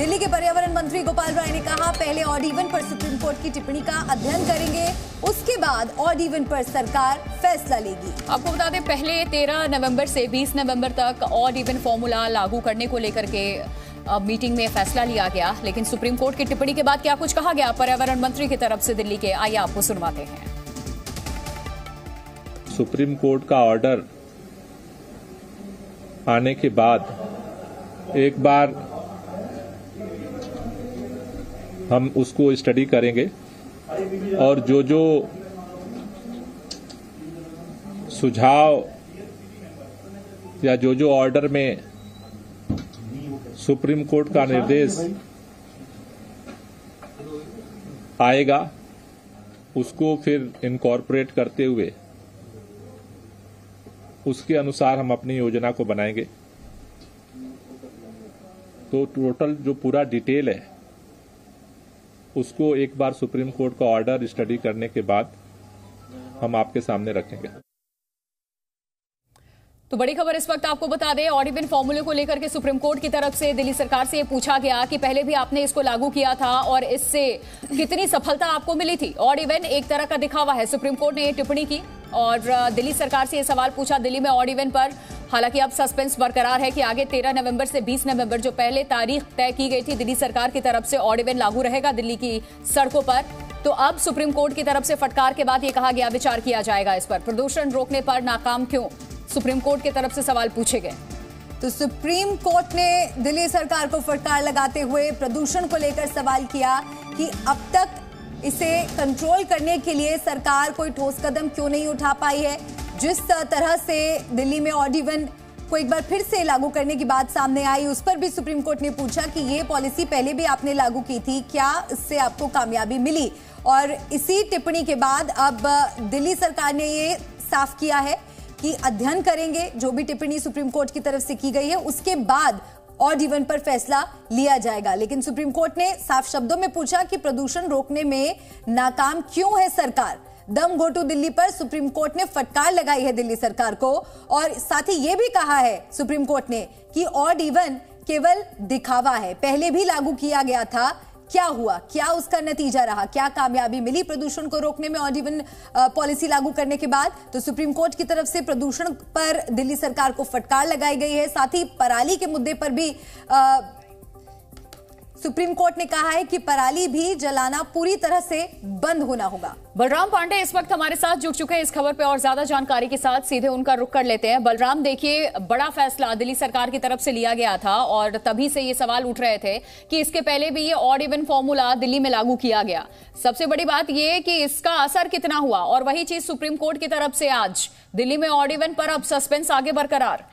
दिल्ली के पर्यावरण मंत्री गोपाल राय ने कहा, पहले ऑड इवन पर सुप्रीम कोर्ट की टिप्पणी का अध्ययन करेंगे, उसके बाद ऑड इवन पर सरकार फैसला लेगी। आपको बता दें, पहले 13 नवंबर से 20 नवंबर तक ऑड इवन फॉर्मूला लागू करने को लेकर के मीटिंग में फैसला लिया गया, लेकिन सुप्रीम कोर्ट की टिप्पणी के बाद क्या कुछ कहा गया पर्यावरण मंत्री की तरफ से दिल्ली के, आइए आपको सुनवाते हैं। सुप्रीम कोर्ट का ऑर्डर आने के बाद एक बार हम उसको स्टडी करेंगे और जो जो सुझाव या जो जो ऑर्डर में सुप्रीम कोर्ट का निर्देश आएगा उसको फिर इनकॉर्पोरेट करते हुए उसके अनुसार हम अपनी योजना को बनाएंगे। तो टोटल जो पूरा डिटेल है उसको एक बार सुप्रीम कोर्ट का ऑर्डर स्टडी करने के बाद हम आपके सामने रखेंगे। तो बड़ी खबर इस वक्त आपको बता दें, ऑड इवन फॉर्मूले को लेकर के सुप्रीम कोर्ट की तरफ से दिल्ली सरकार से ये पूछा गया कि पहले भी आपने इसको लागू किया था और इससे कितनी सफलता आपको मिली थी। ऑड इवन एक तरह का दिखावा है, सुप्रीम कोर्ट ने ये टिप्पणी की और दिल्ली सरकार से ये सवाल पूछा दिल्ली में ऑड इवन पर। हालांकि अब सस्पेंस बरकरार है कि आगे 13 नवंबर से 20 नवंबर जो पहले तारीख तय की गई थी दिल्ली सरकार की तरफ से, ऑड इवन लागू रहेगा दिल्ली की सड़कों पर। तो अब सुप्रीम कोर्ट की तरफ से फटकार के बाद ये कहा गया विचार किया जाएगा इस पर। प्रदूषण रोकने पर नाकाम क्यों, सुप्रीम कोर्ट की तरफ से सवाल पूछे गए। तो सुप्रीम कोर्ट ने दिल्ली सरकार को फटकार लगाते हुए प्रदूषण को लेकर सवाल किया कि अब तक इसे कंट्रोल करने के लिए सरकार कोई ठोस कदम क्यों नहीं उठा पाई है। जिस तरह से दिल्ली में ऑड इवन को एक बार फिर से लागू करने की बात सामने आई, उस पर भी सुप्रीम कोर्ट ने पूछा कि ये पॉलिसी पहले भी आपने लागू की थी, क्या इससे आपको कामयाबी मिली। और इसी टिप्पणी के बाद अब दिल्ली सरकार ने ये साफ किया है कि अध्ययन करेंगे, जो भी टिप्पणी सुप्रीम कोर्ट की तरफ से की गई है उसके बाद ऑड इवन पर फैसला लिया जाएगा। लेकिन सुप्रीम कोर्ट ने साफ शब्दों में पूछा कि प्रदूषण रोकने में नाकाम क्यों है सरकार। दम घोटू दिल्ली पर सुप्रीम कोर्ट ने फटकार लगाई है दिल्ली सरकार को और साथ ही यह भी कहा है सुप्रीम कोर्ट ने कि ऑड इवन केवल दिखावा है, पहले भी लागू किया गया था, क्या हुआ, क्या उसका नतीजा रहा, क्या कामयाबी मिली प्रदूषण को रोकने में ऑड इवन पॉलिसी लागू करने के बाद। तो सुप्रीम कोर्ट की तरफ से प्रदूषण पर दिल्ली सरकार को फटकार लगाई गई है। साथ ही पराली के मुद्दे पर भी सुप्रीम कोर्ट ने कहा है कि पराली भी जलाना पूरी तरह से बंद होना होगा। बलराम पांडे इस वक्त हमारे साथ जुड़ चुके हैं इस खबर पे और ज्यादा जानकारी के साथ सीधे उनका रुख कर लेते हैं। बलराम, देखिए, बड़ा फैसला दिल्ली सरकार की तरफ से लिया गया था और तभी से ये सवाल उठ रहे थे कि इसके पहले भी ये ऑड इवन फॉर्मूला दिल्ली में लागू किया गया। सबसे बड़ी बात ये कि इसका असर कितना हुआ और वही चीज सुप्रीम कोर्ट की तरफ से आज दिल्ली में ऑड इवन पर अब सस्पेंस आगे बरकरार।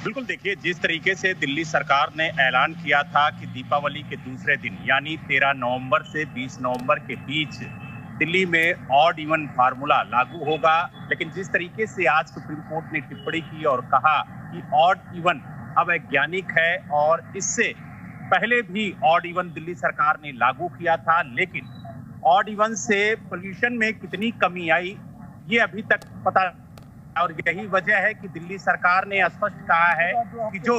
बिल्कुल, देखिए, जिस तरीके से दिल्ली सरकार ने ऐलान किया था कि दीपावली के दूसरे दिन यानी 13 नवंबर से 20 नवंबर के बीच दिल्ली में ऑड इवन फार्मूला लागू होगा, लेकिन जिस तरीके से आज सुप्रीम कोर्ट ने टिप्पणी की और कहा कि ऑड इवन अवैज्ञानिक है और इससे पहले भी ऑड इवन दिल्ली सरकार ने लागू किया था, लेकिन ऑड इवन से पोल्यूशन में कितनी कमी आई ये अभी तक पता। और यही वजह है कि दिल्ली सरकार ने स्पष्ट कहा है कि जो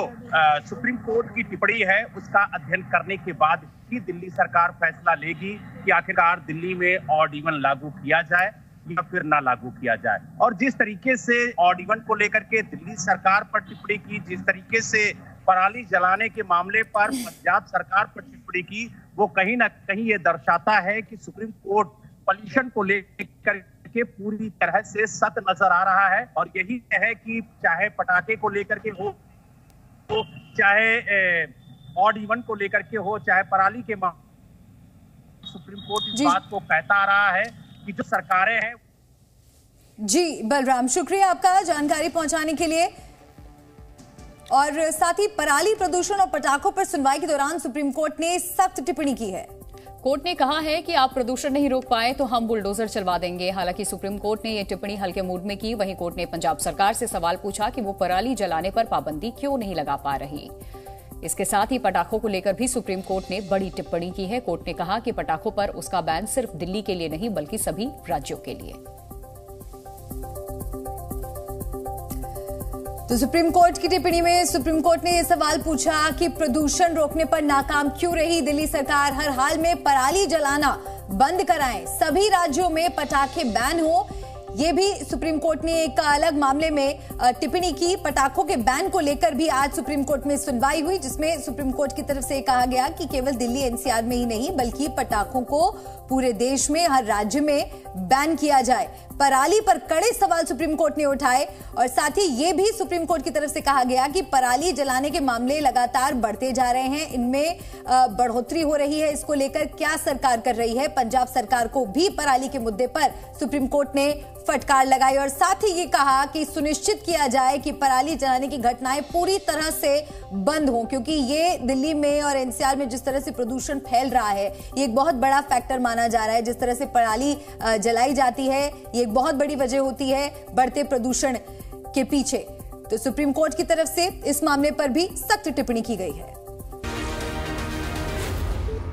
सुप्रीम कोर्ट की टिप्पणी है उसका अध्ययन करने के बाद ही दिल्ली सरकार फैसला लेगी कि आखिरकार दिल्ली में ऑड इवन लागू किया जाए या फिर ना लागू किया जाए। और जिस तरीके से ऑड इवन को लेकर के दिल्ली सरकार पर टिप्पणी की, जिस तरीके से पराली जलाने के मामले पर पंजाब सरकार पर टिप्पणी की, वो कहीं ना कहीं ये दर्शाता है कि सुप्रीम कोर्ट पॉल्यूशन को लेकर के पूरी तरह से सख्त नजर आ रहा है। और यही है कि चाहे पटाखे को लेकर के हो, तो चाहे ऑड इवन को लेकर के हो, चाहे पराली के सुप्रीम कोर्ट इस बात को कहता आ रहा है कि जो सरकारें हैं। जी बलराम, शुक्रिया आपका जानकारी पहुंचाने के लिए। और साथ ही पराली, प्रदूषण और पटाखों पर सुनवाई के दौरान सुप्रीम कोर्ट ने सख्त टिप्पणी की है। कोर्ट ने कहा है कि आप प्रदूषण नहीं रोक पाए तो हम बुलडोजर चलवा देंगे। हालांकि सुप्रीम कोर्ट ने यह टिप्पणी हल्के मूड में की। वहीं कोर्ट ने पंजाब सरकार से सवाल पूछा कि वो पराली जलाने पर पाबंदी क्यों नहीं लगा पा रही। इसके साथ ही पटाखों को लेकर भी सुप्रीम कोर्ट ने बड़ी टिप्पणी की है। कोर्ट ने कहा कि पटाखों पर उसका बैन सिर्फ दिल्ली के लिए नहीं बल्कि सभी राज्यों के लिए। तो सुप्रीम कोर्ट की टिप्पणी में सुप्रीम कोर्ट ने यह सवाल पूछा कि प्रदूषण रोकने पर नाकाम क्यों रही दिल्ली सरकार। हर हाल में पराली जलाना बंद कराएं, सभी राज्यों में पटाखे बैन हो। ये भी सुप्रीम कोर्ट ने एक अलग मामले में टिप्पणी की। पटाखों के बैन को लेकर भी आज सुप्रीम कोर्ट में सुनवाई हुई, जिसमें सुप्रीम कोर्ट की तरफ से कहा गया कि केवल दिल्ली एनसीआर में ही नहीं बल्कि पटाखों को पूरे देश में हर राज्य में बैन किया जाए। पराली पर कड़े सवाल सुप्रीम कोर्ट ने उठाए और साथ ही ये भी सुप्रीम कोर्ट की तरफ से कहा गया कि पराली जलाने के मामले लगातार बढ़ते जा रहे हैं, इनमें बढ़ोतरी हो रही है। इसको लेकर क्या सरकार कर रही है। पंजाब सरकार को भी पराली के मुद्दे पर सुप्रीम कोर्ट ने फटकार लगाई और साथ ही ये कहा कि सुनिश्चित किया जाए कि पराली जलाने की घटनाएं पूरी तरह से बंद हों, क्योंकि ये दिल्ली में और एनसीआर में जिस तरह से प्रदूषण फैल रहा है ये एक बहुत बड़ा फैक्टर माना जा रहा है। जिस तरह से पराली जलाई जाती है ये एक बहुत बड़ी वजह होती है बढ़ते प्रदूषण के पीछे। तो सुप्रीम कोर्ट की तरफ से इस मामले पर भी सख्त टिप्पणी की गई है।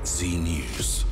जी न्यूज़।